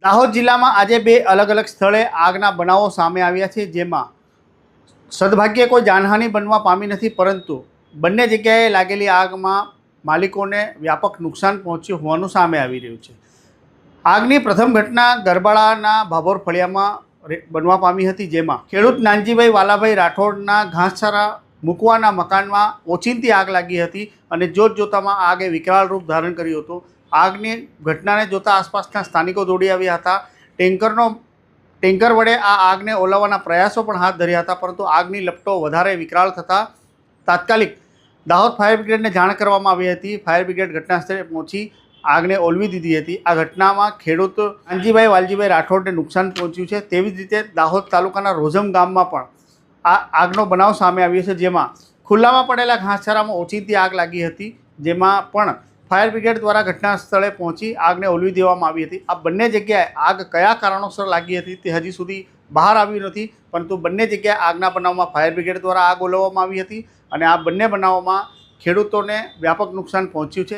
દાહોદ જિલ્લામાં આજે બે અલગ અલગ સ્થળે આગના બનાવો સામે આવ્યા છે, જેમાં સદભાગ્યે કોઈ જાનહાનિ બનવા પામી નથી, પરંતુ બંને જગ્યાએ લાગેલી આગમાં માલિકોને વ્યાપક નુકસાન પહોંચ્યું હોવાનું સામે આવી રહ્યું છે। આગની પ્રથમ ઘટના ગરબાડાના ભાભોર ફળિયામાં બનવા પામી હતી, જેમાં ખેડૂત નાનજીભાઈ વાલાભાઈ રાઠોડના ઘાસચારા મૂકવાના મકાનમાં ઓચિંતી આગ લાગી હતી અને જોતજોતામાં આગે વિકરાળ રૂપ ધારણ કર્યું હતું। આગની ઘટનાને જોતા આસપાસના સ્થાનિકો દોડી આવ્યા હતા। ટેન્કર વડે આ આગને ઓલવવાના પ્રયાસો પણ હાથ ધર્યા હતા, પરંતુ આગની લપટો વધારે વિકરાળ થતાં તાત્કાલિક દાહોદ ફાયર બ્રિગેડને જાણ કરવામાં આવી હતી। ફાયર બ્રિગેડ ઘટનાસ્થળે પહોંચી આગને ઓલવી દીધી હતી। આ ઘટનામાં ખેડૂત નાનજીભાઈ વાલજીભાઈ રાઠોડને નુકસાન પહોંચ્યું છે। તેવી જ રીતે દાહોદ તાલુકાના રોઝમ ગામમાં પણ આ આગનો બનાવ સામે આવ્યો છે, જેમાં ખુલ્લામાં પડેલા ઘાસચારામાં ઓચિંતી આગ લાગી હતી, જેમાં પણ ફાયર બ્રિગેડ દ્વારા ઘટના સ્થળે પહોંચી આગને ઓલવી દેવામાં આવી હતી। આ બંને જગ્યાએ આગ કયા કારણોસર લાગી હતી તે હજી સુધી બહાર આવ્યું નથી, પરંતુ બંને જગ્યાએ આગના બનાવમાં ફાયર બ્રિગેડ દ્વારા આગ ઓલવવામાં આવી હતી અને આ બંને બનાવોમાં ખેડૂતોને વ્યાપક નુકસાન પહોંચ્યું છે।